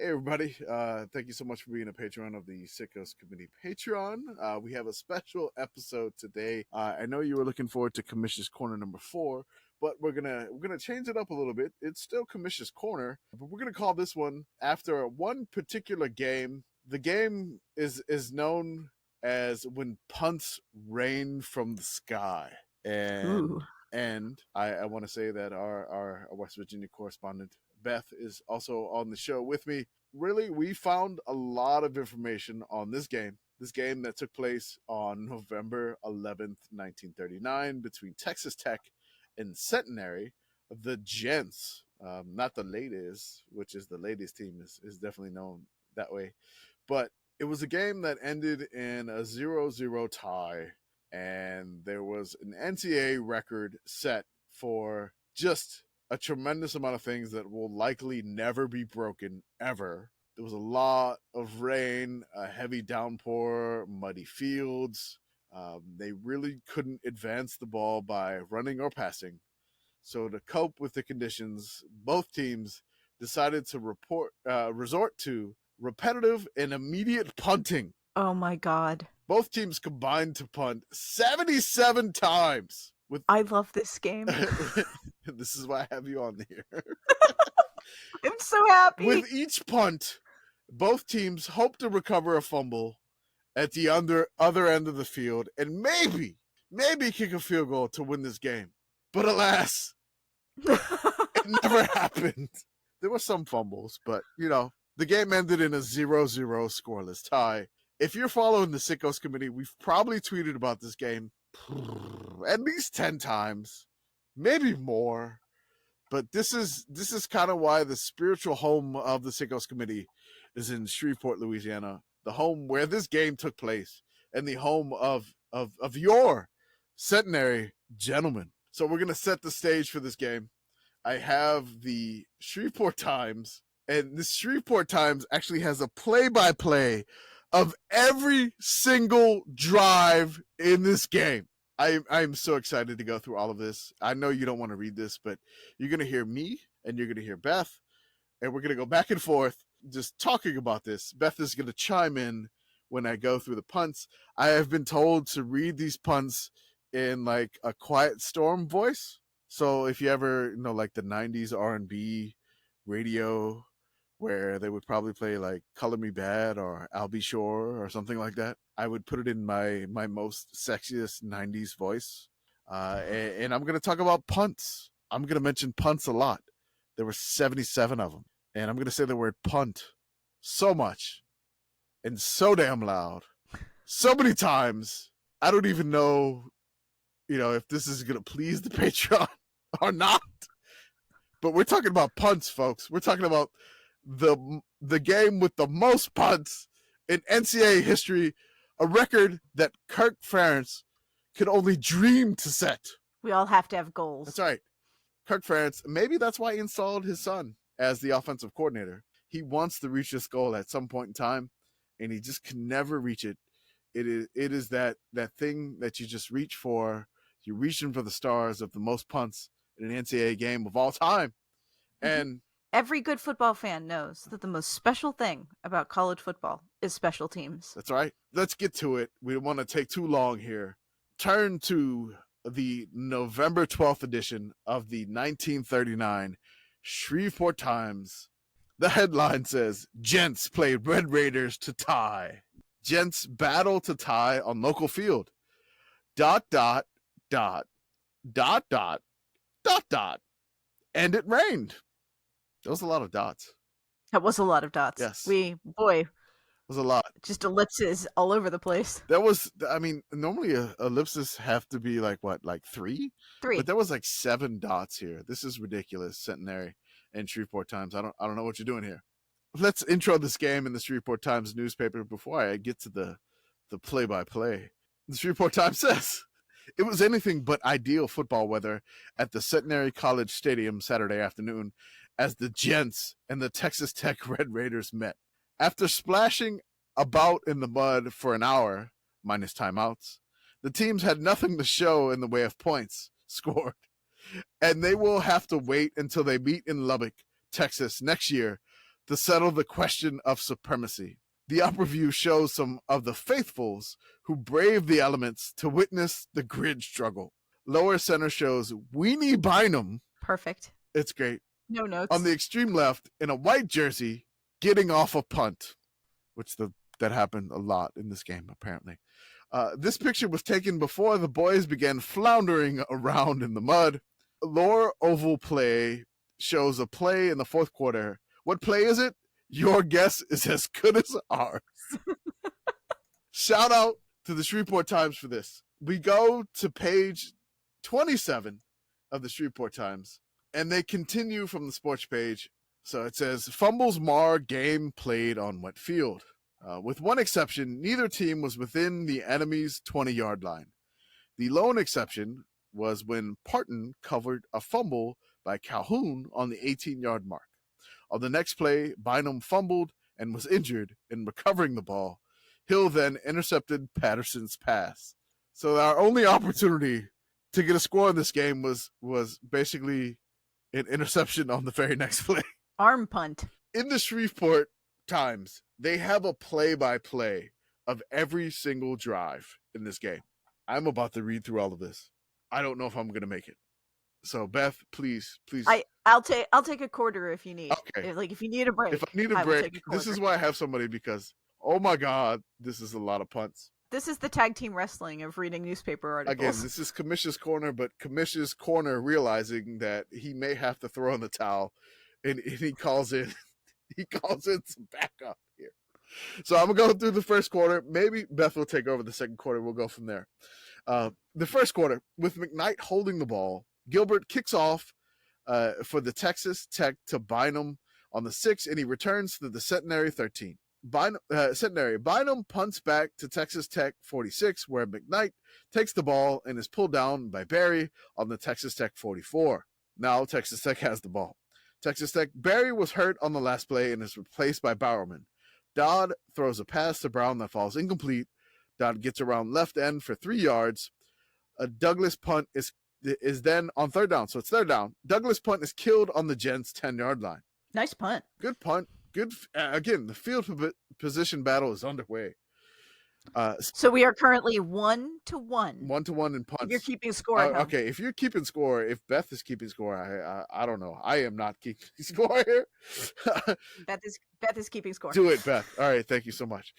Hey everybody, thank you so much for being a patron of the Sickos Committee Patreon. We have a special episode today. I know you were looking forward to Commish's Corner number 4, but we're gonna change it up a little bit. It's still Commish's Corner, but we're gonna call this one after one particular game. The game is known as When Punts Rain from the Sky. Ooh. And I want to say that our West Virginia correspondent Beth is also on the show with me. Really, we found a lot of information on this game that took place on November 11th, 1939, between Texas Tech and Centenary. The Gents, not the Ladies, which is the ladies team, is definitely known that way. But it was a game that ended in a 0-0 tie, and there was an NCAA record set for just a tremendous amount of things that will likely never be broken ever. There was a lot of rain, a heavy downpour, muddy fields. They really couldn't advance the ball by running or passing. So to cope with the conditions, both teams decided to resort to repetitive and immediate punting. Oh my God. Both teams combined to punt 77 times. I love this game. This is why I have you on here. I'm so happy. With each punt, both teams hope to recover a fumble at the other end of the field and maybe kick a field goal to win this game. But alas, it never happened. There were some fumbles, but, the game ended in a 0-0 scoreless tie. If you're following the Sickos Committee, we've probably tweeted about this game at least 10 times, maybe more. But this is kind of why the spiritual home of the Sickos Committee is in Shreveport, Louisiana, the home where this game took place, and the home of your Centenary gentlemen. So we're going to set the stage for this game. I have the Shreveport Times, and the Shreveport Times actually has a play-by-play of every single drive in this game. I'm so excited to go through all of this. I know you don't want to read this, but you're going to hear me and you're going to hear Beth, and we're going to go back and forth just talking about this. Beth is going to chime in when I go through the punts. I have been told to read these punts in like a Quiet Storm voice. So if you ever, like the 90s R&B radio where they would probably play like Color Me Bad or I'll Be Sure or something like that, I would put it in my most sexiest 90s voice. And I'm going to talk about punts. I'm going to mention punts a lot. There were 77 of them. And I'm going to say the word punt so much and so damn loud, so many times, I don't even know, if this is going to please the Patreon or not. But we're talking about punts, folks. We're talking about the game with the most punts in NCAA history, a record that Kirk Ferentz could only dream to set. We all have to have goals. That's right. Kirk Ferentz, maybe that's why he installed his son as the offensive coordinator. He wants to reach this goal at some point in time, and he just can never reach it. It is that thing that you just reach for. You're reaching for the stars of the most punts in an NCAA game of all time. And every good football fan knows that the most special thing about college football is special teams. That's right. Let's get to it. We don't want to take too long here. Turn to the November 12th edition of the 1939 Shreveport Times. The headline says, Gents played Red Raiders to tie. Gents battle to tie on local field. ... And it rained. There was a lot of dots. That was a lot of dots. Yes. It was a lot. Just ellipses all over the place. Normally ellipses have to be like 3? 3. But there was 7 dots here. This is ridiculous, Centenary and Shreveport Times. I don't know what you're doing here. Let's intro this game in the Shreveport Times newspaper before I get to the play-by-play. The Shreveport Times says, it was anything but ideal football weather at the Centenary College Stadium Saturday afternoon as the Gents and the Texas Tech Red Raiders met. After splashing about in the mud for an hour, minus timeouts, the teams had nothing to show in the way of points scored, and they will have to wait until they meet in Lubbock, Texas next year to settle the question of supremacy. The upper view shows some of the faithfuls who braved the elements to witness the grid struggle. Lower center shows Weenie Bynum. Perfect. It's great. No notes. On the extreme left, in a white jersey, getting off a punt, which that happened a lot in this game, apparently. This picture was taken before the boys began floundering around in the mud. Lower oval play shows a play in the fourth quarter. What play is it? Your guess is as good as ours. Shout out to the Shreveport Times for this. We go to page 27 of the Shreveport Times, and they continue from the sports page. So it says, fumbles mar game played on wet field. With one exception, neither team was within the enemy's 20-yard line. The lone exception was when Parton covered a fumble by Calhoun on the 18-yard mark. On the next play, Bynum fumbled and was injured in recovering the ball. Hill then intercepted Patterson's pass. So our only opportunity to get a score in this game was basically an interception on the very next play. Arm punt. In the Shreveport Times, they have a play-by-play of every single drive in this game. I'm about to read through all of this. I don't know if I'm going to make it. So Beth, please. I'll take a quarter if you need. Okay. If you need a break. If I need a break, this is why I have somebody, because oh my God, this is a lot of punts. This is the tag team wrestling of reading newspaper articles. Again, this is Commish's corner, but Commish's corner realizing that he may have to throw in the towel, and he calls in some backup here. So I'm gonna go through the first quarter. Maybe Beth will take over the second quarter. We'll go from there. The first quarter, with McKnight holding the ball, Gilbert kicks off for the Texas Tech to Bynum on the 6, and he returns to the Centenary 13. Bynum punts back to Texas Tech 46, where McKnight takes the ball and is pulled down by Barry on the Texas Tech 44. Now Texas Tech has the ball. Texas Tech, Barry was hurt on the last play and is replaced by Bowerman. Dodd throws a pass to Brown that falls incomplete. Dodd gets around left end for 3 yards. A Douglas punt is then on third down, so it's third down. Douglas punt is killed on the Gents' 10-yard line. Nice punt. Good punt. Good. Again, the field position battle is underway. So we are currently 1-1. 1-1 in punts. You're keeping score. Okay, if you're keeping score, if Beth is keeping score, I don't know. I am not keeping score here. Beth is keeping score. Do it, Beth. All right, thank you so much.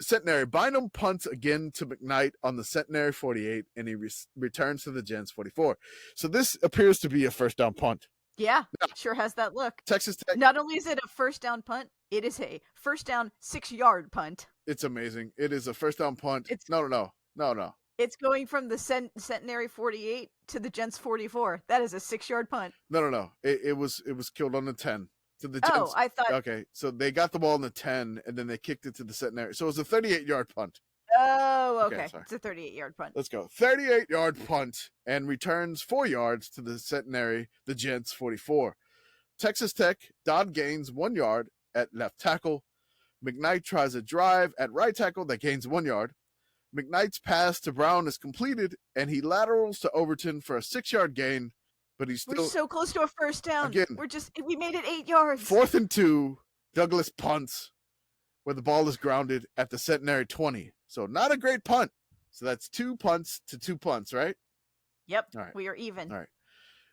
Centenary, Bynum punts again to McKnight on the Centenary 48, and he returns to the Gents 44. So this appears to be a first down punt. Yeah, sure has that look. Texas Tech. Not only is it a first down punt, it is a first down 6-yard punt. It's amazing. It is a first down punt. No. It's going from the Centenary 48 to the Gents 44. That is a 6-yard punt. No. It was killed on the 10 to the Gents. Oh, I thought. Okay, so they got the ball on the 10, and then they kicked it to the Centenary. So it was a 38-yard punt. Oh, okay. It's a 38-yard punt. Let's go. 38-yard punt and returns 4 yards to the Centenary, the Gents 44. Texas Tech, Dodd gains 1 yard at left tackle. McKnight tries a drive at right tackle that gains 1 yard. McKnight's pass to Brown is completed, and he laterals to Overton for a 6-yard gain, but he's still... We're so close to a first down. Again, we made it 8 yards. 4th and 2, Douglas punts, where the ball is grounded at the Centenary 20. So not a great punt. So that's 2 punts to 2 punts, right? Yep. All right. We are even. All right.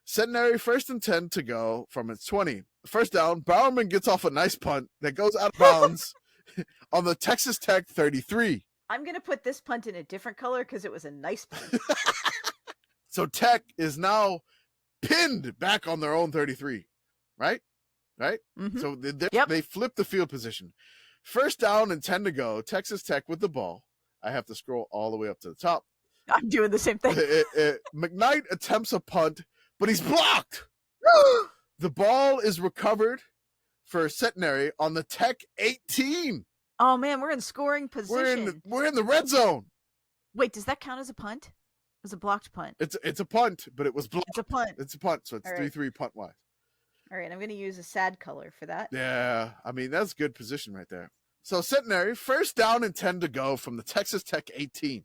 Centenary 1st and 10 to go from its 20. First down, Bowerman gets off a nice punt that goes out of bounds on the Texas Tech 33. I'm going to put this punt in a different color because it was a nice punt. So Tech is now pinned back on their own 33, right? Mm-hmm. So they flip the field position. First down and 10 to go. Texas Tech with the ball. I have to scroll all the way up to the top. I'm doing the same thing. McKnight attempts a punt, but he's blocked. The ball is recovered for Centenary on the Tech 18. Oh man, we're in scoring position. We're in the red zone. Wait, does that count as a punt? It was a blocked punt. It's a punt, but it was blocked. It's a punt. It's a punt, so it's All right. 3-3 punt wise. All right, I'm going to use a sad color for that. Yeah, I mean, that's good position right there. So Centenary, first down and 10 to go from the Texas Tech 18.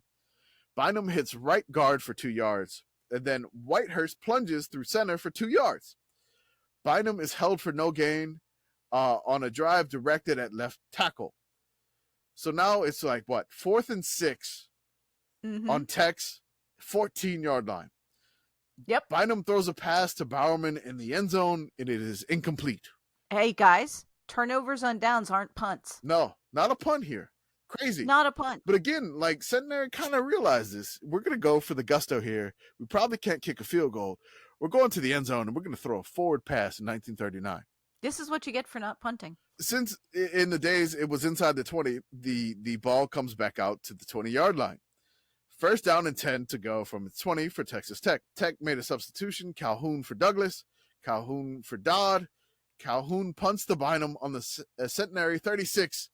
Bynum hits right guard for 2 yards, and then Whitehurst plunges through center for 2 yards. Bynum is held for no gain on a drive directed at left tackle. So now it's like, what, 4th and 6 on Tech's 14-yard line. Yep. Bynum throws a pass to Bowerman in the end zone, and it is incomplete. Hey, guys, turnovers on downs aren't punts. No, not a punt here. Crazy. Not a punt. But again, like, Centenary kind of realized this. We're going to go for the gusto here. We probably can't kick a field goal. We're going to the end zone, and we're going to throw a forward pass in 1939. This is what you get for not punting. Since in the days it was inside the 20, the ball comes back out to the 20-yard line. 1st down and 10 to go from its 20 for Texas Tech. Tech made a substitution, Calhoun for Douglas, Calhoun for Dodd. Calhoun punts to Bynum on the Centenary 36,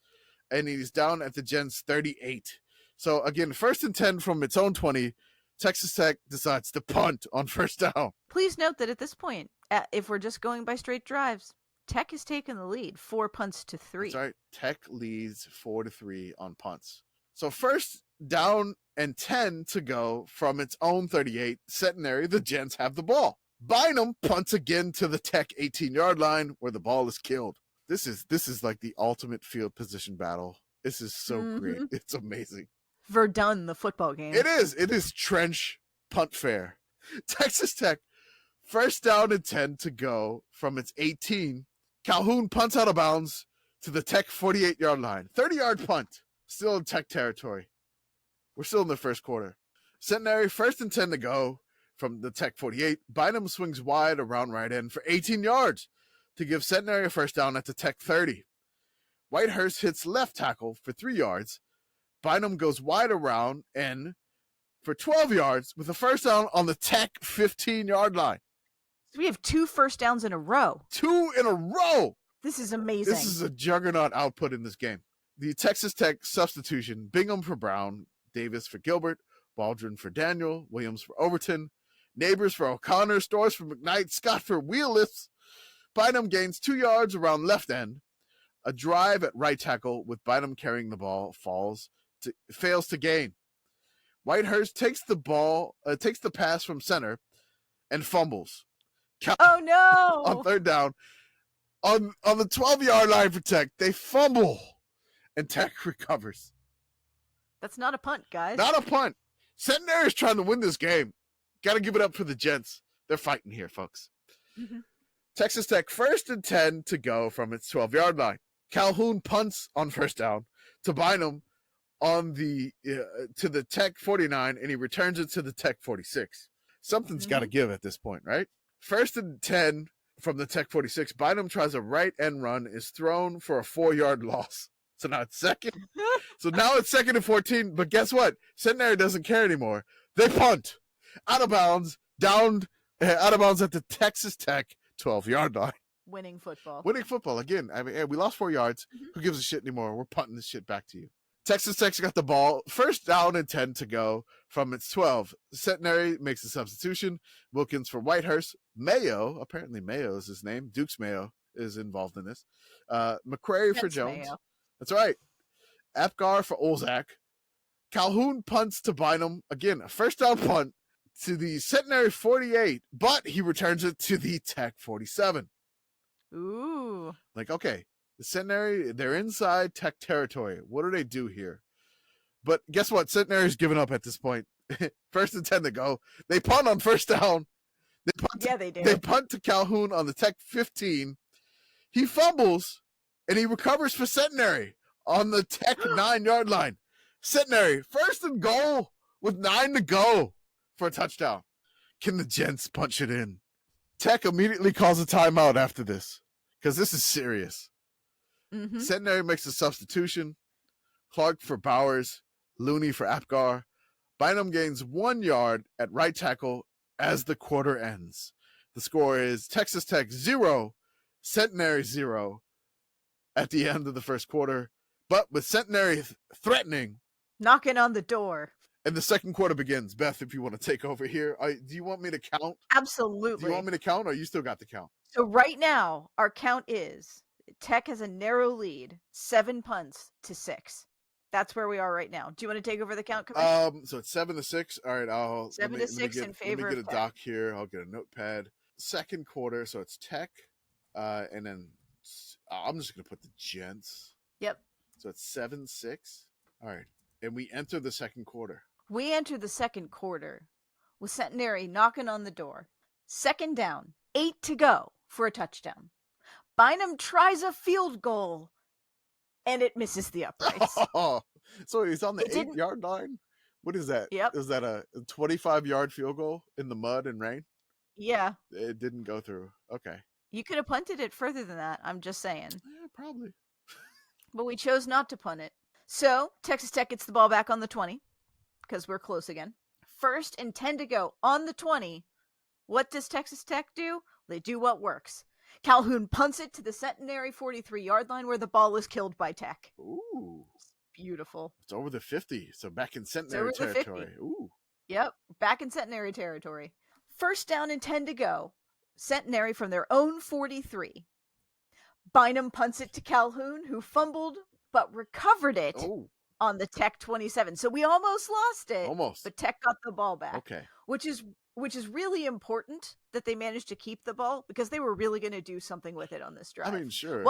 and he's down at the Gents 38. So again, 1st and 10 from its own 20. Texas Tech decides to punt on 1st down. Please note that at this point, if we're just going by straight drives, Tech has taken the lead 4 punts to 3. That's right. Tech leads 4-3 on punts. So 1st down and 10 to go from its own 38. Centenary, the Gents have the ball. Bynum punts again to the Tech 18-yard line where the ball is killed. This is like the ultimate field position battle. This is so great. It's amazing. Verdun, the football game. It is. It is trench punt fair. Texas Tech, 1st down and 10 to go from its 18. Calhoun punts out of bounds to the Tech 48-yard line. 30-yard punt. Still in Tech territory. We're still in the 1st quarter. Centenary, 1st and 10 to go from the Tech 48. Bynum swings wide around right end for 18 yards to give Centenary a 1st down at the Tech 30. Whitehurst hits left tackle for 3 yards. Bynum goes wide around and for 12 yards with a 1st down on the Tech 15-yard line. So we have 2 first downs in a row. 2 in a row. This is amazing. This is a juggernaut output in this game. The Texas Tech substitution, Bingham for Brown, Davis for Gilbert, Baldwin for Daniel, Williams for Overton, Neighbors for O'Connor, Stores for McKnight, Scott for Wheellifts. Bynum gains 2 yards around left end. A drive at right tackle with Bynum carrying the ball fails to gain. Whitehurst takes the pass from center and fumbles. Oh no! On 3rd down, on the 12-yard line for Tech, they fumble, and Tech recovers. That's not a punt, guys. Not a punt. Centenary is trying to win this game. Got to give it up for the Gents. They're fighting here, folks. Texas Tech, 1st and 10 to go from its 12-yard line. Calhoun punts on 1st down to Bynum on the to the Tech 49, and he returns it to the Tech 46. Something's got to give at this point, right? 1st and 10 from the Tech 46. Bynum tries a right end run, is thrown for a 4-yard loss. So now it's 2nd. So now it's 2nd and 14. But guess what? Centenary doesn't care anymore. They punt out of bounds, out of bounds at the Texas Tech 12-yard line. Winning football. Winning football again. I mean, hey, we lost 4 yards. Who gives a shit anymore? We're punting this shit back to you. Texas Tech's got the ball. 1st down and 10 to go from its 12. Centenary makes a substitution. Wilkins for Whitehurst. Mayo, apparently Mayo is his name. Dukes Mayo is involved in this. McCrary for Jones. Mayo. That's right. Apgar for Olzak. Calhoun punts to Bynum. Again, a 1st down punt to the Centenary 48, but he returns it to the Tech 47. Ooh. Like, okay, the Centenary, they're inside Tech territory. What do they do here? But guess what? Centenary's given up at this point. 1st and 10 to go. They punt on 1st down. They do. They punt to Calhoun on the Tech 15. He fumbles, and he recovers for Centenary on the Tech 9-yard line. Centenary, 1st and goal with 9 to go for a touchdown. Can the Gents punch it in? Tech immediately calls a timeout after this because this is serious. Centenary makes a substitution. Clark for Bowers, Looney for Apgar. Bynum gains 1 yard at right tackle as the quarter ends. The score is Texas Tech 0, Centenary 0 at the end of the 1st quarter. But with Centenary threatening, knocking on the door, and the 2nd quarter begins. Beth, if you want to take over here, do you want me to count? Absolutely. Do you want me to count, or you still got the count? So right now, our count is Tech has a narrow lead, 7 punts to 6. That's where we are right now. Do you want to take over the count, Commish? So it's 7-6. All right, I'll 7-6 in favor. Let me get a doc here. I'll get a notepad. 2nd quarter, so it's Tech, and then I'm just going to put the Gents. Yep. So it's 7-6. All right. And we enter the second quarter. We enter the second quarter with Centenary knocking on the door. Second down, 8 to go for a touchdown. Bynum tries a field goal, and it misses the uprights. So he's on the 8-yard line? What is that? Yep. Is that a 25-yard field goal in the mud and rain? Yeah. It didn't go through. Okay. You could have punted it further than that, I'm just saying. Yeah, probably. But we chose not to punt it. So, Texas Tech gets the ball back on the 20, because we're close again. 1st and 10 to go on the 20. What does Texas Tech do? They do what works. Calhoun punts it to the Centenary 43-yard line where the ball is killed by Tech. Ooh. It's beautiful. It's over the 50, so back in Centenary territory. Ooh. Yep, back in Centenary territory. 1st down and 10 to go. Centenary from their own 43. Bynum punts it to Calhoun, who fumbled but recovered it on the Tech 27. So we almost lost it. Almost. But Tech got the ball back. Okay. Which is really important that they managed to keep the ball, because they were really going to do something with it on this drive. I mean, sure.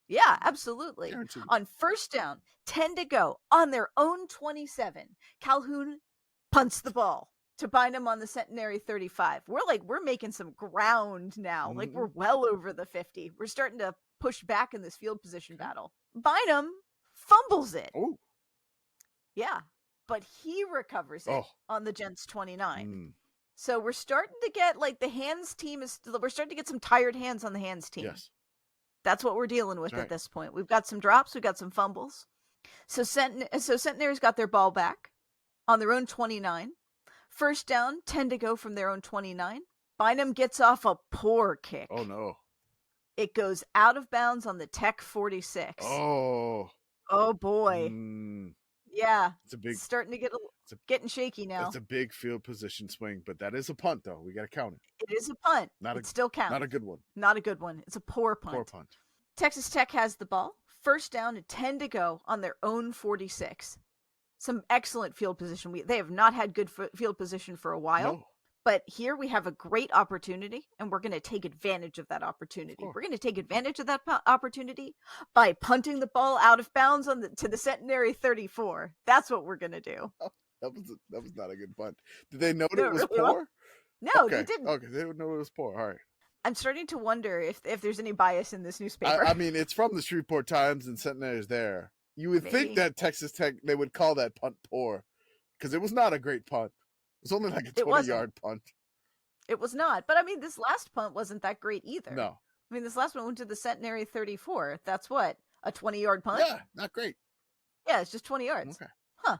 Yeah, absolutely. Guaranteed. On 1st down, 10 to go on their own 27, Calhoun punts the ball to Bynum on the Centenary 35. We're making some ground now. Mm-hmm. Like, we're well over the 50. We're starting to push back in this field position battle. Bynum fumbles it. Oh. Yeah, but he recovers it on the Gents 29. Mm. So we're starting to get, like, we're starting to get some tired hands on the hands team. Yes. That's what we're dealing with at this point. We've got some drops. We've got some fumbles. So Centenary's got their ball back on their own 29. 1st down, 10 to go from their own 29. Bynum gets off a poor kick. Oh, no. It goes out of bounds on the Tech 46. Oh. Oh, boy. Yeah. It's starting to getting shaky now. It's a big field position swing, but that is a punt, though. We got to count it. It is a punt. It still counts. Not a good one. Not a good one. It's a poor punt. Poor punt. Texas Tech has the ball. 1st down and 10 to go on their own 46. Some excellent field position. They have not had good field position for a while. No. But here we have a great opportunity, and we're going to take advantage of that opportunity. We're going to take advantage of that opportunity by punting the ball out of bounds to the Centenary 34. That's what we're going to do. Oh, that was not a good punt. Did they know it was poor? No, they didn't. Okay, they would know it was poor. All right. I'm starting to wonder if there's any bias in this newspaper. I mean, it's from the Shreveport Times, and Centenary's there. You would think that Texas Tech, they would call that punt poor, because it was not a great punt. It was only like a 20-yard punt. It was not. But, I mean, this last punt wasn't that great either. No. I mean, this last one went to the Centenary 34. That's what? A 20-yard punt? Yeah, not great. Yeah, it's just 20 yards. Okay. Huh.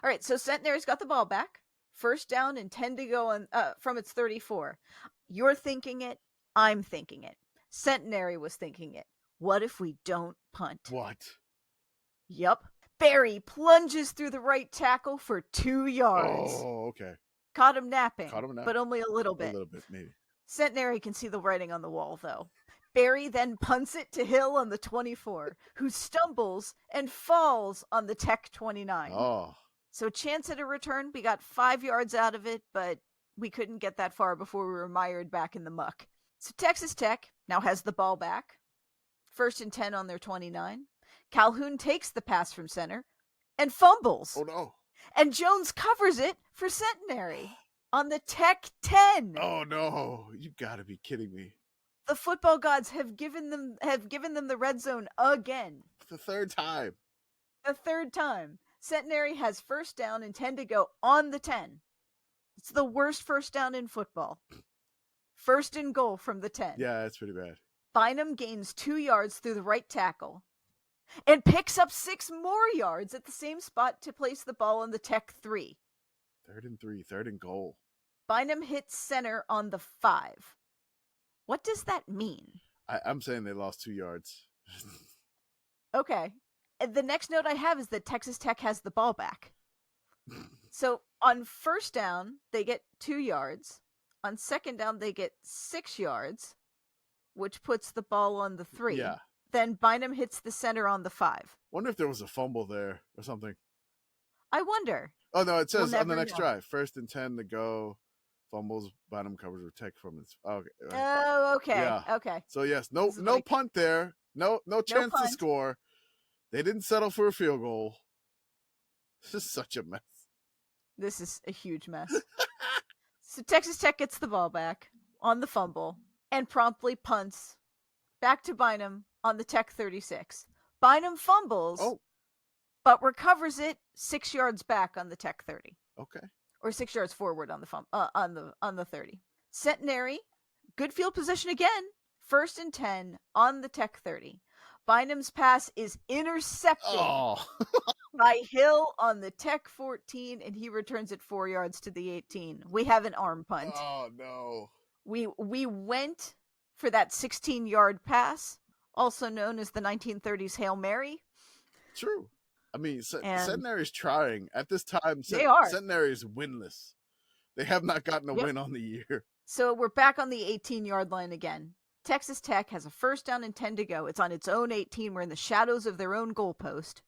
All right, so Centenary's got the ball back. 1st down and 10 to go from its 34. You're thinking it. I'm thinking it. Centenary was thinking it. What if we don't punt? What? Yup. Barry plunges through the right tackle for 2 yards. Oh, okay. Caught him napping, but only a little bit. A little bit, maybe. Centenary can see the writing on the wall, though. Barry then punts it to Hill on the 24, who stumbles and falls on the Tech 29. Oh. So chance at a return. We got 5 yards out of it, but we couldn't get that far before we were mired back in the muck. So Texas Tech now has the ball back. 1st and 10 on their 29. Calhoun takes the pass from center and fumbles. Oh, no. And Jones covers it for Centenary on the Tech 10. Oh, no. You got to be kidding me. The football gods have given them the red zone again. For the 3rd time. The 3rd time. Centenary has 1st down and 10 to go on the 10. It's the worst 1st down in football. 1st and goal from the 10. Yeah, that's pretty bad. Bynum gains 2 yards through the right tackle and picks up 6 more yards at the same spot to place the ball on the Tech 3. 3rd and 3, 3rd and goal. Bynum hits center on the 5. What does that mean? I'm saying they lost 2 yards. Okay. And the next note I have is that Texas Tech has the ball back. So on 1st down, they get 2 yards. On 2nd down, they get 6 yards, which puts the ball on the 3. Yeah. Then Bynum hits the center on the 5. Wonder if there was a fumble there or something. I wonder. Oh, no, it says We'll on the never next know. drive, 1st and 10 to go. Fumbles, Bynum covers with Tech from his. Okay. Oh, okay. Yeah. Okay. So yes, no punt there. No chance to score. They didn't settle for a field goal. This is such a mess. This is a huge mess. So Texas Tech gets the ball back on the fumble and promptly punts back to Bynum on the Tech 36. Bynum fumbles, but recovers it 6 yards back on the Tech 30. Okay. Or 6 yards forward on the 30. Centenary, good field position again. 1st and 10 on the Tech 30. Bynum's pass is intercepted by Hill on the Tech 14, and he returns it 4 yards to the 18. We have an arm punt. Oh no. We went for that 16-yard pass, also known as the 1930s Hail Mary. True. I mean, Centenary's trying. At this time, they are. Centenary is winless. They have not gotten a win on the year. So we're back on the 18-yard line again. Texas Tech has a 1st down and 10 to go. It's on its own 18. We're in the shadows of their own goalpost.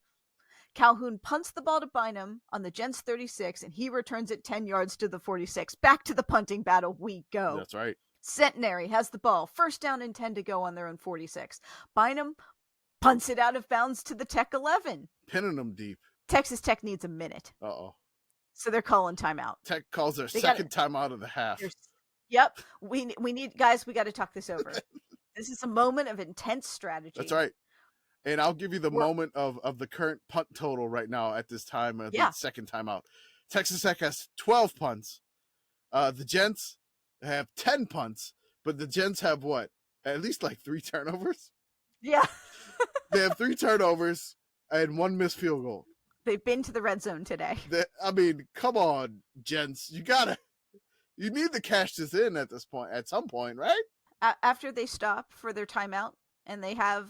Calhoun punts the ball to Bynum on the Gents 36, and he returns it 10 yards to the 46. Back to the punting battle we go. That's right. Centenary has the ball. 1st down and 10 to go on their own 46. Bynum punts it out of bounds to the Tech 11. Pinning them deep. Texas Tech needs a minute. Uh-oh. So they're calling timeout. Tech calls their second timeout of the half. Yep. We need, guys, we got to talk this over. This is a moment of intense strategy. That's right. And I'll give you the moment of the current punt total right now at this time of the second timeout. Texas Tech has 12 punts. The Gents have 10 punts, but the Gents have what? At least like 3 turnovers? Yeah. They have 3 turnovers and 1 missed field goal. They've been to the red zone today. I mean, come on, Gents. You need to cash this in at some point, right? After they stop for their timeout and they have,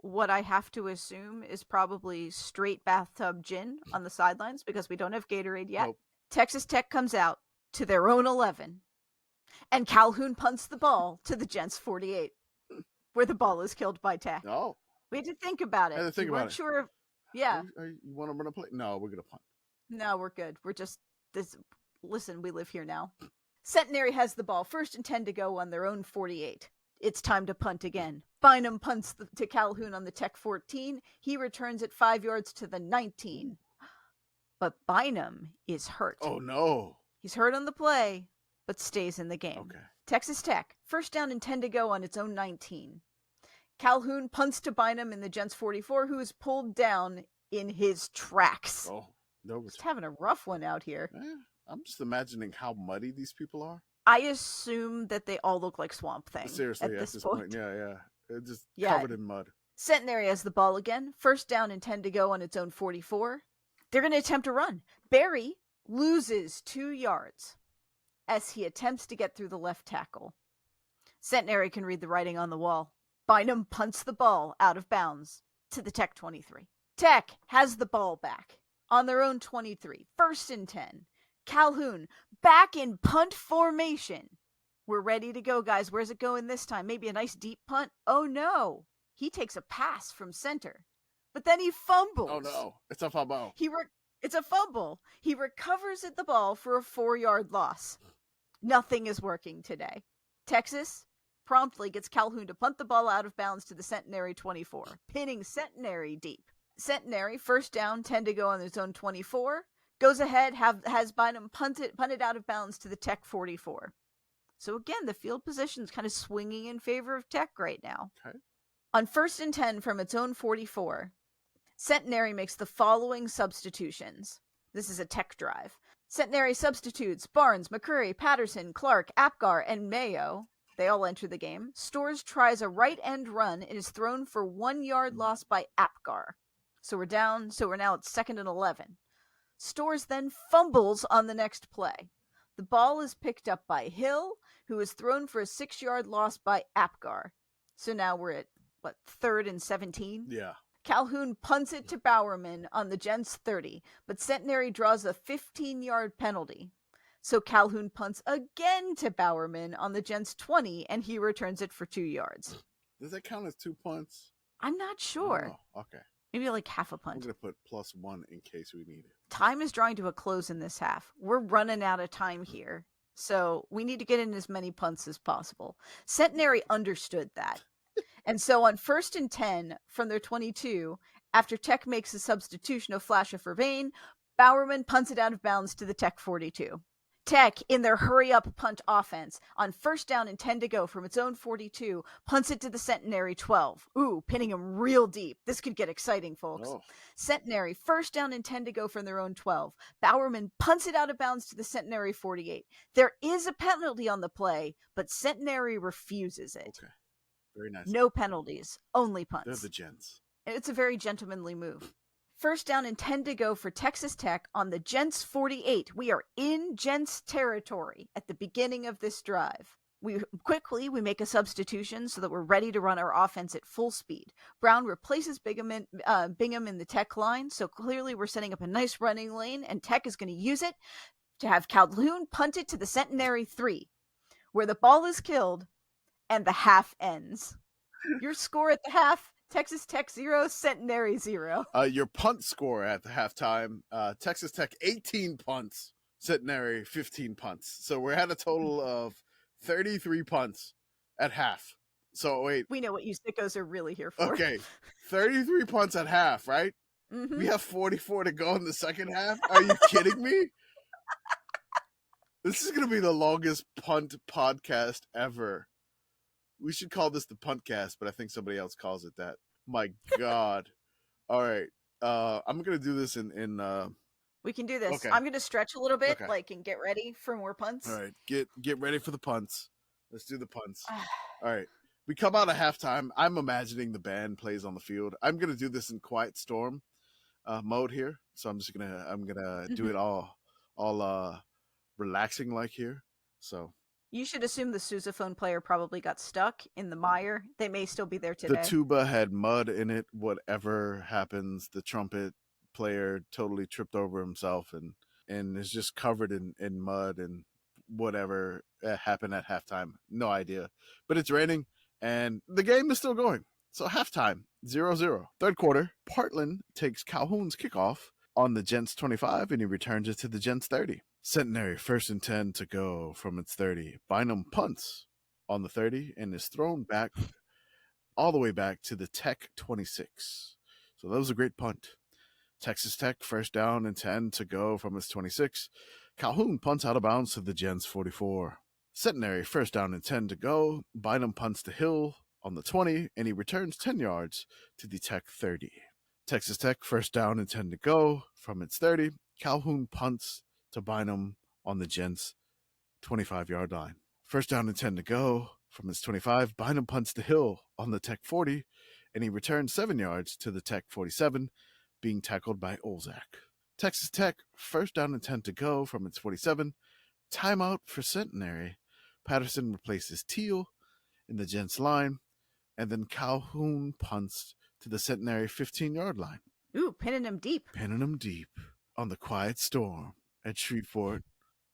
what I have to assume is probably straight bathtub gin on the sidelines because we don't have Gatorade yet. Nope. Texas Tech comes out to their own 11 and Calhoun punts the ball to the Gents 48 where the ball is killed by Tech. Oh. We had to think about it. I had to think about it. Sure. Yeah. You want to run a play? No, we're going to punt. No, we're good. We're just this. Listen, we live here now. Centenary has the ball. 1st and 10 to go on their own 48. It's time to punt again. Bynum punts to Calhoun on the Tech 14. He returns it 5 yards to the 19. But Bynum is hurt. Oh, no. He's hurt on the play, but stays in the game. Okay. Texas Tech, 1st down and 10 to go on its own 19. Calhoun punts to Bynum in the Gents 44, who is pulled down in his tracks. Oh, no. Just having a rough one out here. I'm just imagining how muddy these people are. I assume that they all look like Swamp Thing. Seriously, at this point. Yeah. They're just covered in mud. Centenary has the ball again. 1st down and 10 to go on its own 44. They're going to attempt a run. Barry loses 2 yards as he attempts to get through the left tackle. Centenary can read the writing on the wall. Bynum punts the ball out of bounds to the Tech 23. Tech has the ball back on their own 23. 1st and 10. Calhoun back in punt formation. We're ready to go, guys. Where's it going this time? Maybe a nice deep punt? Oh, no. He takes a pass from center, but then he fumbles. Oh, no. It's a fumble. It's a fumble. He recovers at the ball for a 4-yard loss. Nothing is working today. Texas promptly gets Calhoun to punt the ball out of bounds to the Centenary 24, pinning Centenary deep. Centenary, 1st down, 10 to go on its own 24. Goes ahead, has Bynum punted out of bounds to the Tech 44. So again, the field position's kind of swinging in favor of Tech right now. Okay. On 1st and 10 from its own 44, Centenary makes the following substitutions. This is a Tech drive. Centenary substitutes Barnes, McCurry, Patterson, Clark, Apgar, and Mayo. They all enter the game. Stores tries a right end run and is thrown for 1 yard loss by Apgar. So we're now at 2nd and 11. Stores then fumbles on the next play. The ball is picked up by Hill, who is thrown for a 6-yard loss by Apgar. So now we're at, 3rd and 17? Yeah. Calhoun punts it to Bowerman on the Gents 30, but Centenary draws a 15-yard penalty. So Calhoun punts again to Bowerman on the Gents 20, and he returns it for 2 yards. Does that count as 2 punts? I'm not sure. Oh, okay. Maybe like half a punt. I'm going to put +1 in case we need it. Time is drawing to a close in this half. We're running out of time here. So we need to get in as many punts as possible. Centenary understood that. And so on 1st and 10 from their 22, after Tech makes a substitution of Flasha for Vane, Bowerman punts it out of bounds to the Tech 42. Tech, in their hurry-up punt offense, on 1st down and 10 to go from its own 42, punts it to the Centenary 12. Ooh, pinning him real deep. This could get exciting, folks. Oh. Centenary, 1st down and 10 to go from their own 12. Bowerman punts it out of bounds to the Centenary 48. There is a penalty on the play, but Centenary refuses it. Okay. Very nice. No penalties, only punts. They're the gents. It's a very gentlemanly move. 1st down and 10 to go for Texas Tech on the Gents 48. We are in Gents territory at the beginning of this drive. We make a substitution so that we're ready to run our offense at full speed. Brown replaces Bingham in the Tech line, so clearly we're setting up a nice running lane, and Tech is going to use it to have Calhoun punt it to the Centenary 3, where the ball is killed and the half ends. Your score at the half: Texas Tech 0, Centenary 0. Your punt score at the halftime: Texas Tech 18 punts, Centenary 15 punts. So we're at a total of 33 punts at half. So wait, we know what you sickos are really here for. Okay, 33 punts at half, right? Mm-hmm. We have 44 to go in the second half. Are you kidding me? This is going to be the longest punt podcast ever. We should call this the Puntcast, but I think somebody else calls it that. My God. All right. I'm going to do this in We can do this. Okay. I'm going to stretch a little bit, Okay. and get ready for more punts. All right. Get ready for the punts. Let's do the punts. All right. We come out at halftime. I'm imagining the band plays on the field. I'm going to do this in Quiet Storm mode here. So I'm going to do it all relaxing like here. So you should assume the sousaphone player probably got stuck in the mire. They may still be there today. The tuba had mud in it. Whatever happens, the trumpet player totally tripped over himself and is just covered in mud and whatever happened at halftime. No idea. But it's raining and the game is still going. So halftime, 0-0. Third quarter, Portland takes Calhoun's kickoff on the Gents 25 and he returns it to the Gents 30. Centenary 1st and 10 to go from its 30. Bynum punts on the 30 and is thrown back all the way back to the Tech 26. So that was a great punt. Texas Tech 1st down and 10 to go from its 26. Calhoun punts out of bounds to the Gents 44. Centenary 1st down and 10 to go. Bynum punts to Hill on the 20 and he returns 10 yards to the Tech 30. Texas Tech 1st down and 10 to go from its 30. Calhoun punts to Bynum on the Gents 25-yard line. 1st down and 10 to go from its 25. Bynum punts to Hill on the Tech 40, and he returns 7 yards to the Tech 47, being tackled by Olzak. Texas Tech 1st down and 10 to go from its 47. Timeout for Centenary. Patterson replaces Teal in the Gents line, and then Calhoun punts to the Centenary 15-yard line. Ooh, pinning him deep. Pinning him deep on the Quiet Storm at Shreveport.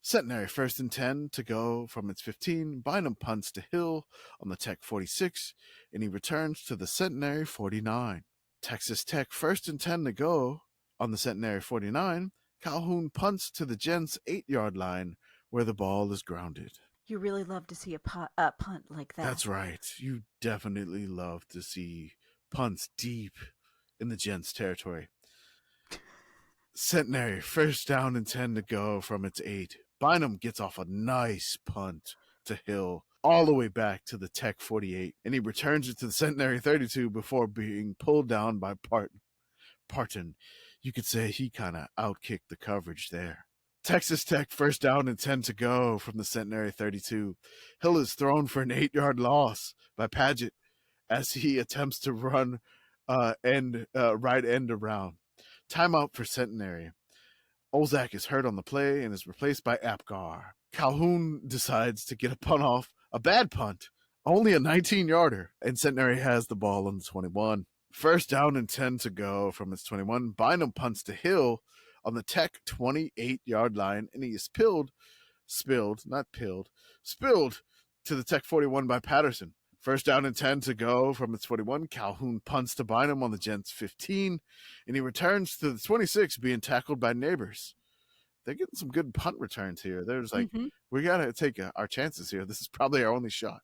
Centenary 1st and 10 to go from its 15. Bynum punts to Hill on the Tech 46, and he returns to the Centenary 49. Texas Tech 1st and 10 to go on the Centenary 49. Calhoun punts to the Gents 8-yard line where the ball is grounded. You really love to see a punt like that. That's right. You definitely love to see punts deep in the Gents territory. Centenary 1st down and 10 to go from its 8. Bynum gets off a nice punt to Hill all the way back to the Tech 48, and he returns it to the Centenary 32 before being pulled down by Parton. You could say he kind of outkicked the coverage there. Texas Tech 1st down and 10 to go from the Centenary 32. Hill is thrown for an 8-yard loss by Paget as he attempts to run right end around. Timeout for Centenary. Olzak is hurt on the play and is replaced by Apgar. Calhoun decides to get a punt off, a bad punt, only a 19-yarder, and Centenary has the ball on the 21. 1st down and 10 to go from its 21. Bynum punts to Hill on the Tech 28-yard line, and he is spilled to the Tech 41 by Patterson. 1st down and 10 to go from its 41. Calhoun punts to Bynum on the Gents 15, and he returns to the 26, being tackled by Neighbors. they're getting some good punt returns here. There's like, Mhm. we got to take our chances here. This is probably our only shot.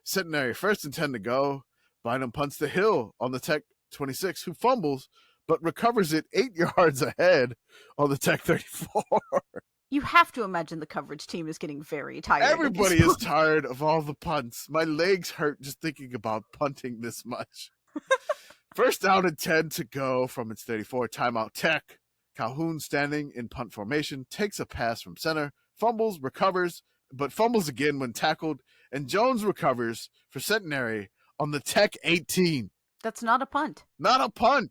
Centenary, 1st and 10 to go. Bynum punts to Hill on the Tech 26, who fumbles, but recovers it 8 yards ahead on the Tech 34. You have to imagine the coverage team is getting very tired. Everybody at this is point. tired of all the punts. My legs hurt just thinking about punting this much. 1st down and 10 to go from its 34. Timeout Tech. Calhoun, standing in punt formation, takes a pass from center, fumbles, recovers, but fumbles again when tackled, and Jones recovers for Centenary on the Tech 18. That's not a punt. Not a punt.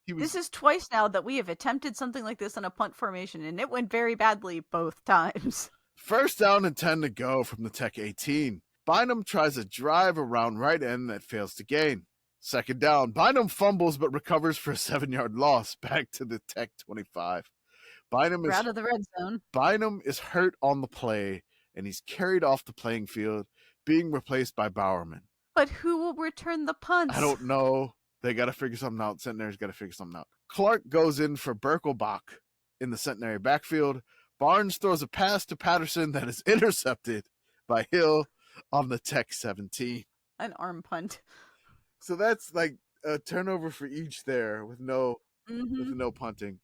This is twice now that we have attempted something like this on a punt formation, and it went very badly both times. 1st down and 10 to go from the Tech 18. Bynum tries a drive around right end that fails to gain. 2nd down. Bynum fumbles but recovers for a 7-yard loss back to the Tech 25. We're out of the red zone. Bynum is hurt on the play, and he's carried off the playing field, being replaced by Bowerman. But who will return the punts? I don't know. They got to figure something out. Centenary's got to figure something out. Clark goes in for Birkelbach in the Centenary backfield. Barnes throws a pass to Patterson that is intercepted by Hill on the Tech 17. An arm punt. So that's like a turnover for each there with no punting.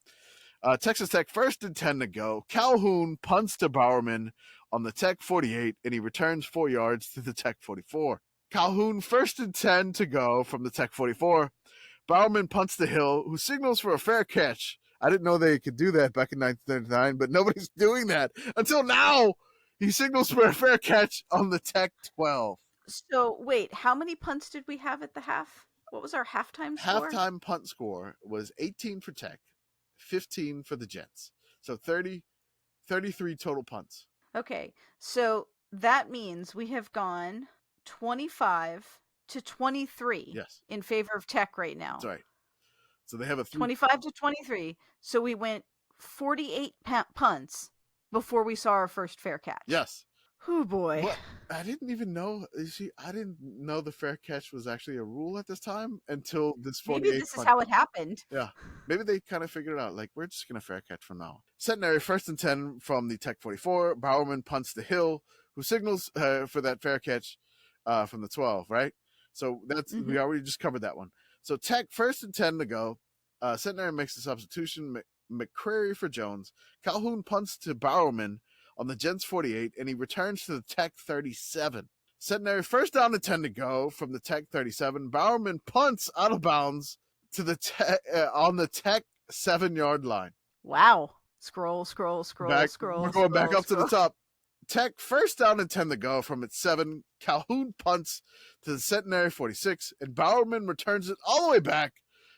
Texas Tech, 1st and 10 to go. Calhoun punts to Bowerman on the Tech 48, and he returns 4 yards to the Tech 44. Calhoun, 1st and 10 to go from the Tech 44. Bowerman punts to Hill, who signals for a fair catch. I didn't know they could do that back in 1939, but nobody's doing that until now. He signals for a fair catch on the Tech 12. So, wait, how many punts did we have at the half? What was our halftime score? Halftime punt score was 18 for Tech, 15 for the Gents. So 33 total punts. Okay, so that means we have gone 25 to 23 in favor of Tech right now. That's right. So they have a 25 to 23. So we went 48 punts before we saw our first fair catch. Yes. Oh boy. What? I didn't even know. You see, I didn't know the fair catch was actually a rule at this time until this 48. Maybe this is how it happened. Yeah. Maybe they kind of figured it out. Like, we're just going to fair catch from now. Centenary, 1st and 10 from the Tech 44. Bowerman punts to Hill, who signals for that fair catch from the 12, right? So that's we already just covered that one. So Tech, 1st and 10 to go. Centenary makes the substitution. McCrary for Jones. Calhoun punts to Bowerman on the Gents 48, and he returns to the Tech 37. Centenary, 1st down and 10 to go from the Tech 37. Bowerman punts out of bounds to the on the Tech 7-yard line. Wow. Scroll. We're going back up to the top. Tech, 1st down and 10 to go from its 7. Calhoun punts to the Centenary 46, and Bowerman returns it all the way back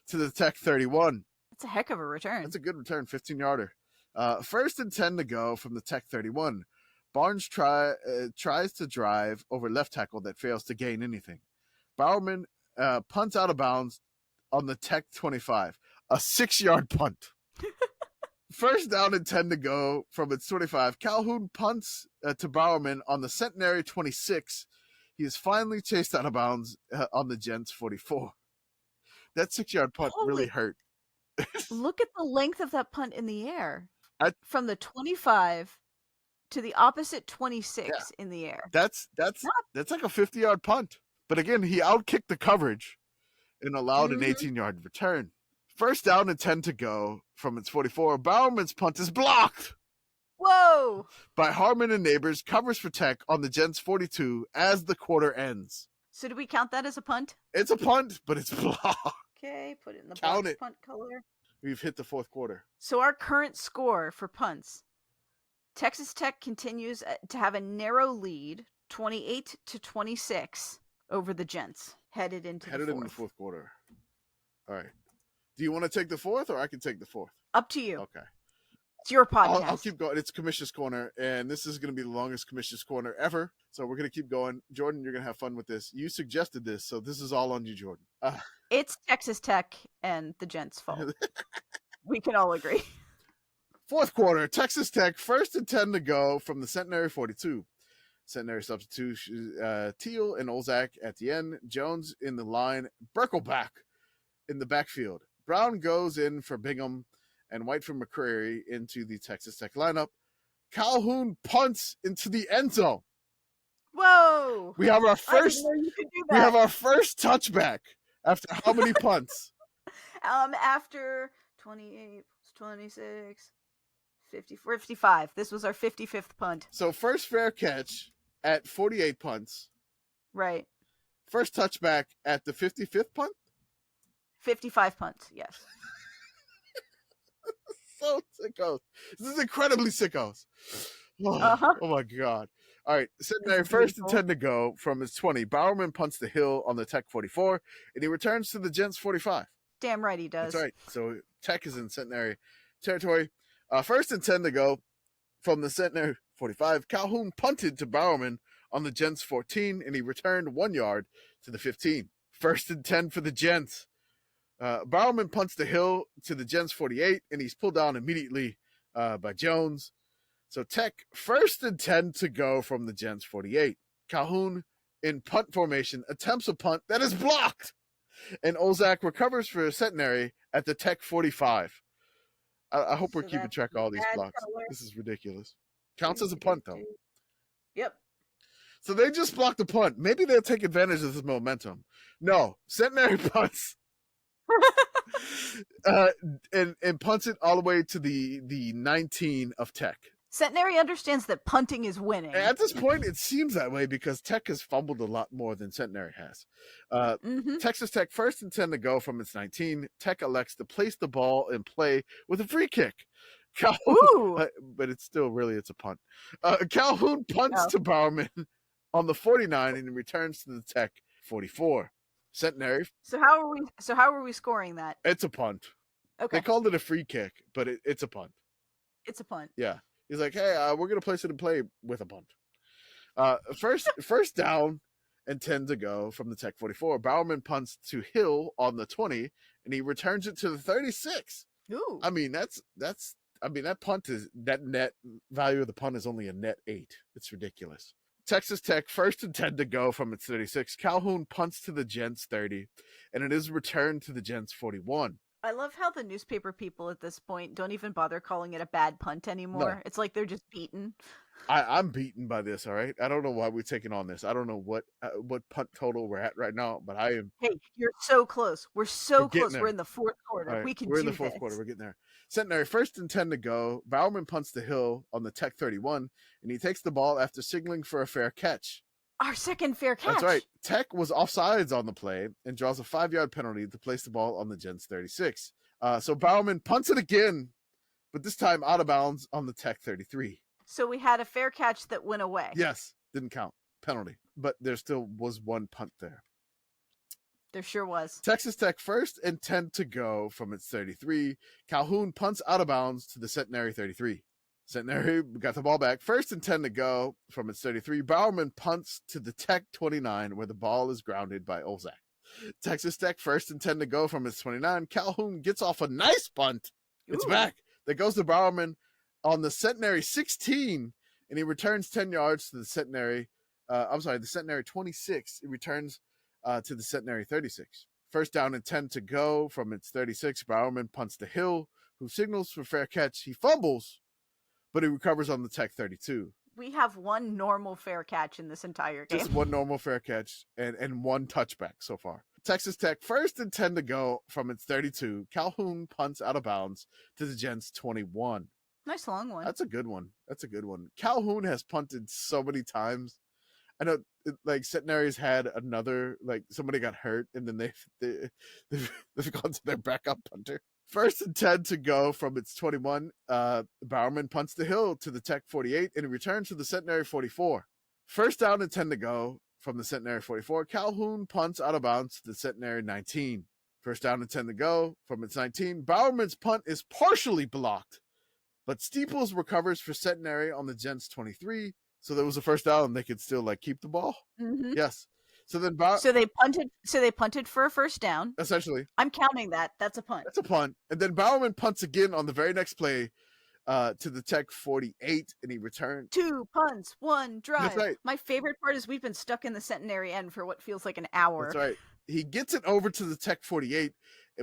to the Tech 31. That's a heck of a return. That's a good return, 15-yarder. 1st and 10 to go from the Tech 31. Barnes tries to drive over left tackle that fails to gain anything. Bowerman punts out of bounds on the Tech 25. A 6-yard punt. 1st down and 10 to go from its 25. Calhoun punts to Bowerman on the Centenary 26. He is finally chased out of bounds on the Gents 44. That 6-yard punt really hurt. Look at the length of that punt in the air. From the 25 to the opposite 26 in the air. That's like a 50-yard punt. But again, he outkicked the coverage and allowed an 18-yard return. 1st down and 10 to go from its 44. Bowerman's punt is blocked. Whoa! By Harmon and Neighbors, covers for Tech on the Gents 42 as the quarter ends. So do we count that as a punt? It's a punt, but it's blocked. Okay, put it in the Count box punt color. We've hit the 4th quarter. So our current score for punts. Texas Tech continues to have a narrow lead, 28 to 26 over the Gents, headed into the 4th quarter. All right. Do you want to take the 4th, or I can take the 4th? Up to you. Okay. It's your podcast. I'll keep going. It's Commish's Corner, and this is going to be the longest Commish's Corner ever. So we're going to keep going. Jordan, you're going to have fun with this. You suggested this, so this is all on you, Jordan. It's Texas Tech and the Gents' fault. We can all agree. 4th quarter, Texas Tech, 1st and 10 to go from the Centenary 42. Centenary substitution, Teal and Olzak at the end. Jones in the line. Birkelbach in the backfield. Brown goes in for Bingham, and White from McCreary into the Texas Tech lineup. Calhoun punts into the end zone. Whoa! We have our I first. didn't know you could do We have that. our first touchback after how many punts? After 28, 26, 50, 55. This was our 55th punt. So first fair catch at 48 punts. Right. First touchback at the 55th punt. 55 punts. Yes. So sickos. This is incredibly sickos. Oh, oh my god. All right, Centenary first and 10 to go from his 20. Bowerman punts the hill on the Tech 44, and he returns to the Gents 45. Damn right he does. That's right. So Tech is in Centenary territory. First and 10 to go from the Centenary 45. Calhoun punted to Bowerman on the Gents 14, and he returned 1 yard to the 15. First and 10 for the Gents. Bowerman punts the hill to the Gents 48, and he's pulled down immediately by Jones. So Tech first and 10 to go from the Gents 48. Calhoun in punt formation attempts a punt that is blocked, and Olzak recovers for Centenary at the Tech 45. I hope we're keeping track of all these blocks. Color. This is ridiculous. Counts as a punt, though. Yep. So they just blocked the punt. Maybe they'll take advantage of this momentum. No, Centenary punts. And punts it all the way to the 19 of Tech. Centenary understands that punting is winning. At this point, it seems that way because Tech has fumbled a lot more than Centenary has. Texas Tech first and 10 to go from its 19. Tech elects to place the ball in play with a free kick. Calhoun, but it's a punt. Calhoun punts to Bowerman on the 49 and returns to the Tech 44. Centenary. So how are we scoring that? It's a punt. Okay. They called it a free kick, but it's a punt. It's a punt. Yeah. He's like, hey, we're going to place it in play with a punt. First down and 10 to go from the Tech 44. Bowerman punts to Hill on the 20, and he returns it to the 36. Ooh. I mean, that punt is, that net value of the punt is only a net 8. It's ridiculous. Texas Tech first and 10 to go from its 36. Calhoun punts to the Gents 30, and it is returned to the Gents 41. I love how the newspaper people at this point don't even bother calling it a bad punt anymore. No. It's like they're just beaten. I'm beaten by this, all right? I don't know why we're taking on this. I don't know what punt total we're at right now, but I am... Hey, you're so close. We're so close. There. We're in the fourth quarter. Right. We can We're do in the fourth quarter. We're getting there. Centenary first and 10 to go. Bowerman punts the hill on the Tech 31, and he takes the ball after signaling for a fair catch. Our second fair catch. That's right. Tech was offsides on the play and draws a 5-yard penalty to place the ball on the Gents 36. So Bowerman punts it again, but this time out of bounds on the Tech 33. So we had a fair catch that went away. Yes, didn't count. Penalty. But there still was one punt there. There sure was. Texas Tech first and 10 to go from its 33. Calhoun punts out of bounds to the Centenary 33. Centenary got the ball back. First and 10 to go from its 33. Bowerman punts to the Tech 29 where the ball is grounded by Olzak. Texas Tech first and 10 to go from its 29. Calhoun gets off a nice punt. It's back. That goes to Bowerman on the Centenary 16, and he returns 10 yards to the Centenary. The Centenary 26. It returns to the Centenary 36. First down and 10 to go from its 36. Bowerman punts to Hill, who signals for fair catch. He fumbles, but he recovers on the Tech 32. We have one normal fair catch in this entire game. Just one normal fair catch and one touchback so far. Texas Tech first and 10 to go from its 32. Calhoun punts out of bounds to the Gents 21. Nice long one. That's a good one. Calhoun has punted so many times. I know, like, Centenary's had another, like, somebody got hurt, and then they've gone to their backup punter. First and 10 to go from its 21. Bowerman punts the hill to the Tech 48, and he returns to the Centenary 44. First down and 10 to go from the Centenary 44. Calhoun punts out of bounds to the Centenary 19. First down and 10 to go from its 19. Bowerman's punt is partially blocked, but Steeples recovers for Centenary on the Gents 23. So there was a first down, and they could still, like, keep the ball. Mm-hmm. Yes. So then, so they punted for a first down. Essentially, I'm counting that. That's a punt. That's a punt. And then Bowerman punts again on the very next play to the Tech 48, and he returned. 2 punts, 1 drive. That's right. My favorite part is we've been stuck in the Centenary end for what feels like an hour. That's right. He gets it over to the Tech 48,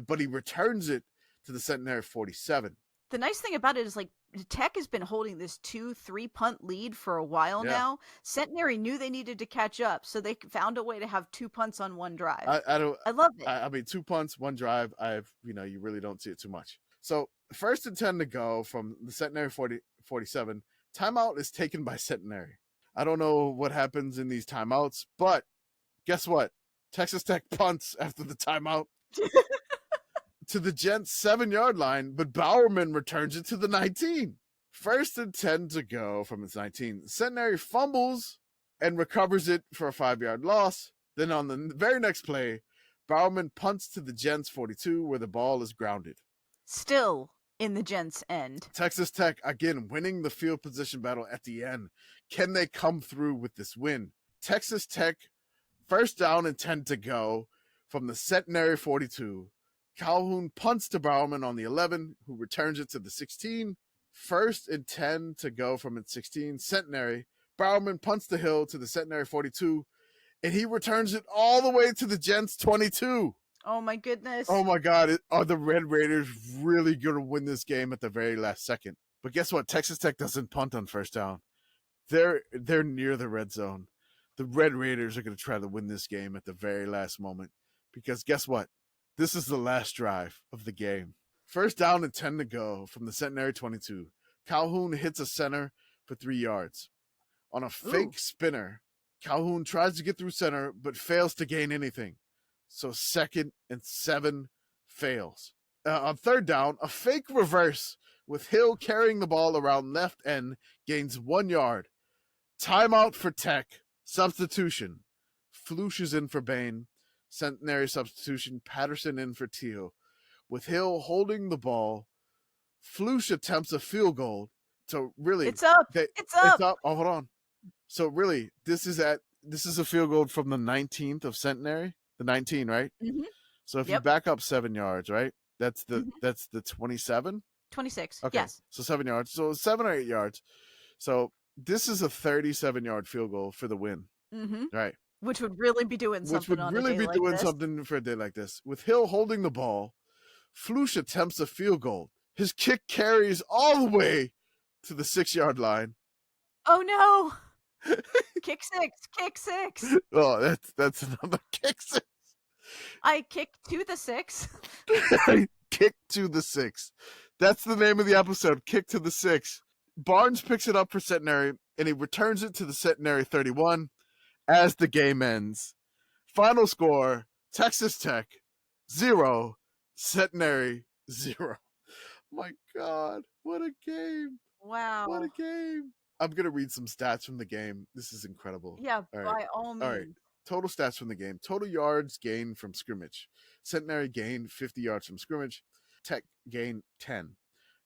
but he returns it to the Centenary 47. The nice thing about it is, like, Tech has been holding this 2-3 punt lead for a while Yeah. now. Centenary knew they needed to catch up, so they found a way to have 2 punts on 1 drive. I don't. I love it. I mean, 2 punts, 1 drive. You really don't see it too much. So 1st and 10 to go from the Centenary 47. Timeout is taken by Centenary. I don't know what happens in these timeouts, but guess what? Texas Tech punts after the timeout to the Gents 7-yard line, but Bowerman returns it to the 19. 1st and 10 to go from its 19. Centenary fumbles and recovers it for a 5-yard loss. Then on the very next play, Bowerman punts to the Gents 42 where the ball is grounded. Still in the Gents' end. Texas Tech, again, winning the field position battle at the end. Can they come through with this win? Texas Tech, 1st down and 10 to go from the Centenary 42. Calhoun punts to Bowerman on the 11, who returns it to the 16. 1st and 10 to go from its 16. Centenary. Bowerman punts the hill to the Centenary 42, and he returns it all the way to the Gents 22. Oh my goodness. Oh my God. Are the Red Raiders really going to win this game at the very last second? But guess what? Texas Tech doesn't punt on 1st down. They're near the red zone. The Red Raiders are going to try to win this game at the very last moment. Because guess what? This is the last drive of the game. 1st down and 10 to go from the Centenary 22. Calhoun hits a center for 3 yards. On a fake spinner, Calhoun tries to get through center, but fails to gain anything. So 2nd and 7 fails. On 3rd down, a fake reverse with Hill carrying the ball around left end gains 1 yard. Timeout for Tech. Substitution. Flush is in for Bain. Centenary substitution. Patterson in for Teal. With Hill holding the ball, Flush attempts a field goal to really. It's up. It's up. Oh, hold on. So really, this is a field goal from the 19th of Centenary. The 19, right? Mm-hmm. So if you back up 7 yards, right? That's the 27. 26. Okay. Yes. So 7 yards. So 7 or 8 yards. So this is a 37-yard field goal for the win. Mm-hmm. Right. Which would really be doing something. Which would really be doing something for a day like this. With Hill holding the ball, Flush attempts a field goal. His kick carries all the way to the 6-yard line. Oh no! Kick 6. Oh, that's another kick 6. I kicked to the 6. Kick to the 6. That's the name of the episode. Kick to the 6. Barnes picks it up for Centenary, and he returns it to the Centenary 31 as the game ends. Final score: Texas Tech 0, Centenary 0. My God, what a game! Wow. What a game! I'm gonna read some stats from the game. This is incredible. Yeah, by all means. All right. Total stats from the game. Total yards gained from scrimmage. Centenary gained 50 yards from scrimmage. Tech gained 10.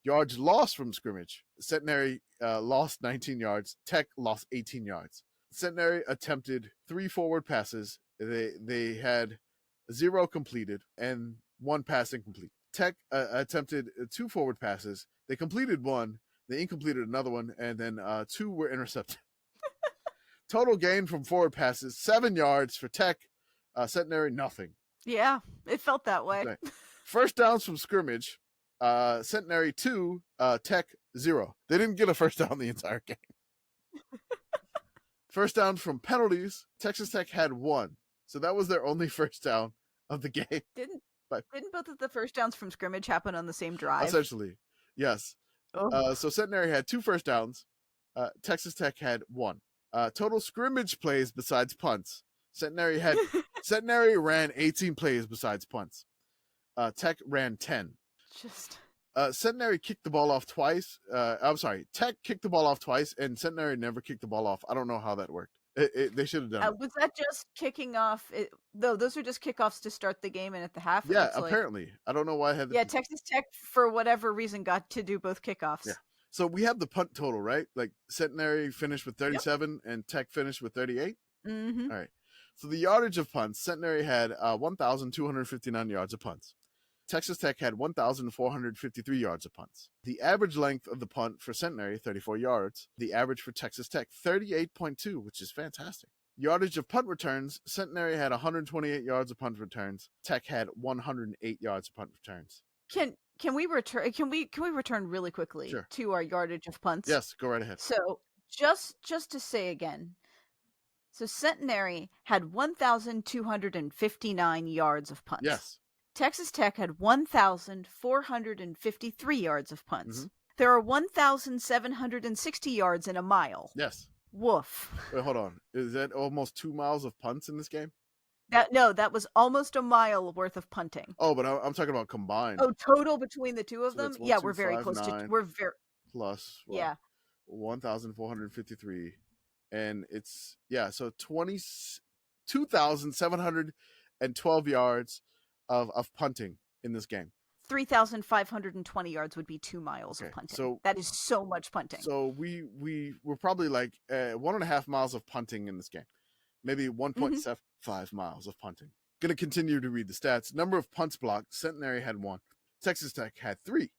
Yards lost from scrimmage. Centenary lost 19 yards. Tech lost 18 yards. Centenary attempted 3 forward passes. They had 0 completed and 1 pass incomplete. Tech attempted 2 forward passes. They completed 1. They incompleted another one, and then 2 were intercepted. Total gain from forward passes, 7 yards for Tech. Centenary, nothing. Yeah, it felt that way. Okay. 1st downs from scrimmage, Centenary 2, Tech 0. They didn't get a 1st down the entire game. 1st down from penalties, Texas Tech had 1. So that was their only 1st down of the game. Didn't both of the 1st downs from scrimmage happen on the same drive? Essentially, yes. Oh. So Centenary had 2 1st downs. Texas Tech had 1. Total scrimmage plays besides punts. Centenary ran 18 plays besides punts. Tech ran 10. Centenary kicked the ball off twice. I'm sorry, Tech kicked the ball off twice, and Centenary never kicked the ball off. I don't know how that worked. They should have done it. Was that just kicking off? Though those were just kickoffs to start the game and at the half. Yeah, apparently. I don't know why I had. Yeah, Texas Tech for whatever reason got to do both kickoffs. Yeah. So we have the punt total, right? Like Centenary finished with 37 and Tech finished with 38. Mm-hmm. All right. So the yardage of punts, Centenary had 1,259 yards of punts. Texas Tech had 1,453 yards of punts. The average length of the punt for Centenary, 34 yards. The average for Texas Tech, 38.2, which is fantastic. Yardage of punt returns, Centenary had 128 yards of punt returns. Tech had 108 yards of punt returns. Can Can we return really quickly Sure. to our yardage of punts? Yes, go right ahead. So just to say again, so Centenary had 1,259 yards of punts. Yes. Texas Tech had 1,453 yards of punts. Mhm. There are 1,760 yards in a mile. Yes. Woof. Wait, hold on. Is that almost 2 miles of punts in this game? That was almost a mile worth of punting. Oh, but I'm talking about combined. Oh, total between the two of So them? that's Yeah, we're very close to 1259 we're very plus what? yeah. 1,453, and it's so 2,712 yards of punting in this game. 3,520 yards would be 2 miles Okay, of punting. so that is so much punting. So we were probably like 1.5 miles of punting in this game, maybe 1.75 miles of punting. Gonna continue to read the stats. Number of punts blocked: Centenary had 1, Texas Tech had 3.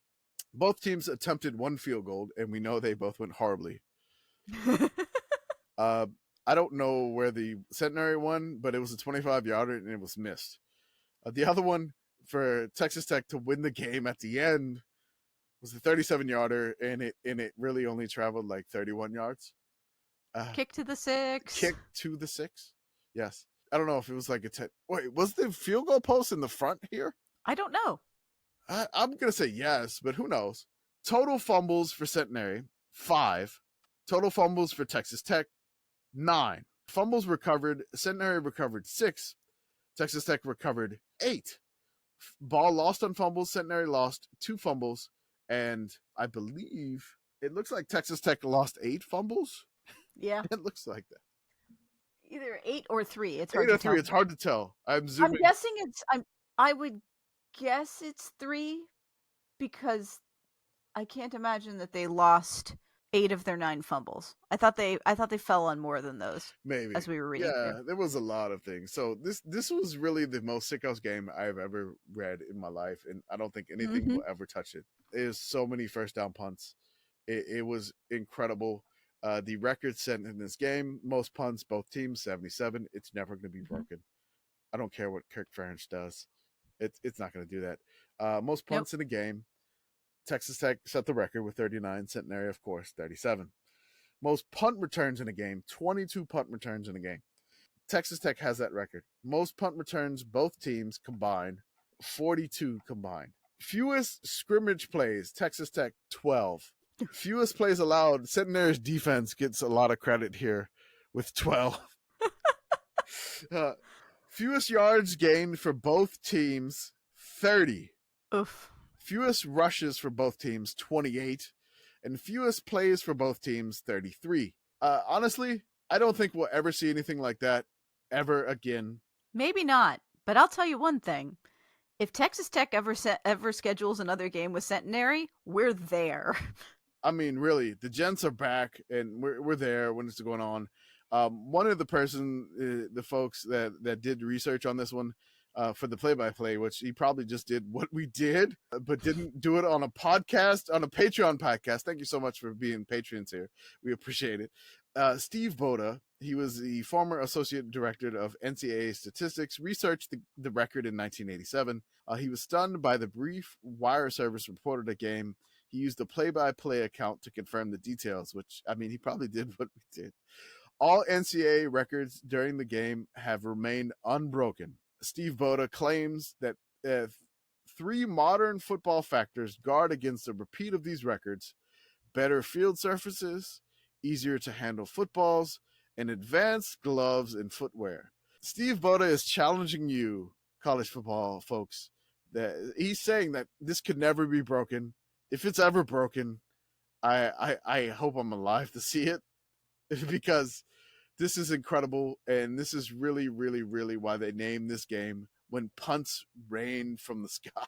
Both teams attempted 1 field goal, and we know they both went horribly. I don't know where the Centenary won, but it was a 25-yarder and it was missed. The other one for Texas Tech to win the game at the end was a 37-yarder, and it really only traveled like 31 yards. Kick to the 6. Kick to the 6. Yes. I don't know if it was like a 10. Wait, was the field goal post in the front here? I don't know. I'm going to say yes, but who knows? Total fumbles for Centenary, 5. Total fumbles for Texas Tech, 9. Fumbles recovered, Centenary recovered 6. Texas Tech recovered 8. Ball lost on fumbles, Centenary lost 2 fumbles. And I believe it looks like Texas Tech lost 8 fumbles. Yeah. It looks like that. Either 8 or 3. It's hard 8 to or 3. tell. It's hard to tell. I'm guessing I would guess it's 3 because I can't imagine that they lost 8 of their 9 fumbles. I thought they fell on more than those. Maybe. As we were reading. Yeah, there was a lot of things. So this was really the most sickos game I've ever read in my life, and I don't think anything will ever touch it. There's so many first down punts. It was incredible. The record set in this game, most punts, both teams, 77. It's never going to be broken. I don't care what Kirk Ferentz does. It's not going to do that. Most punts in a game. Texas Tech set the record with 39. Centenary, of course, 37. Most punt returns in a game, 22 punt returns in a game. Texas Tech has that record. Most punt returns, both teams combined, 42 combined. Fewest scrimmage plays, Texas Tech, 12. Fewest plays allowed, Centenary's defense gets a lot of credit here with 12. Fewest yards gained for both teams, 30. Oof. Fewest rushes for both teams, 28. And fewest plays for both teams, 33. Honestly, I don't think we'll ever see anything like that ever again. Maybe not, but I'll tell you one thing. If Texas Tech ever schedules another game with Centenary, we're there. I mean, really, the gents are back, and we're there when it's going on. One of the folks that did research on this one for the play-by-play, which he probably just did what we did, but didn't do it on a podcast, on a Patreon podcast. Thank you so much for being patrons here. We appreciate it. Steve Boda, he was the former associate director of NCAA statistics, researched the record in 1987. He was stunned by the brief wire service reported a game. He used the play-by-play account to confirm the details, which, I mean, he probably did what we did. All NCAA records during the game have remained unbroken. Steve Boda claims that 3 modern football factors guard against a repeat of these records: better field surfaces, easier to handle footballs, and advanced gloves and footwear. Steve Boda is challenging you, college football folks, that he's saying that this could never be broken. If it's ever broken, I hope I'm alive to see it, because this is incredible, and this is really, really, really why they named this game When Punts Rain from the Sky.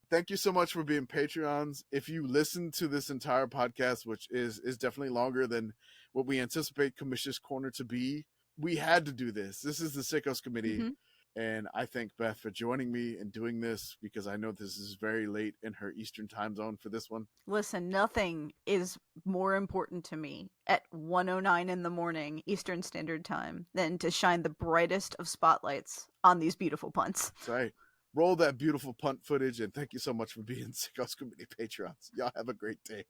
Thank you so much for being Patreons. If you listen to this entire podcast, which is definitely longer than what we anticipate Commish's Corner to be, we had to do this. This is the Sickos Committee. And I thank Beth for joining me and doing this, because I know this is very late in her Eastern time zone for this one. Listen, nothing is more important to me at 1:09 in the morning Eastern Standard Time than to shine the brightest of spotlights on these beautiful punts. That's right. Roll that beautiful punt footage, and thank you so much for being Sick House Committee patrons. Y'all have a great day.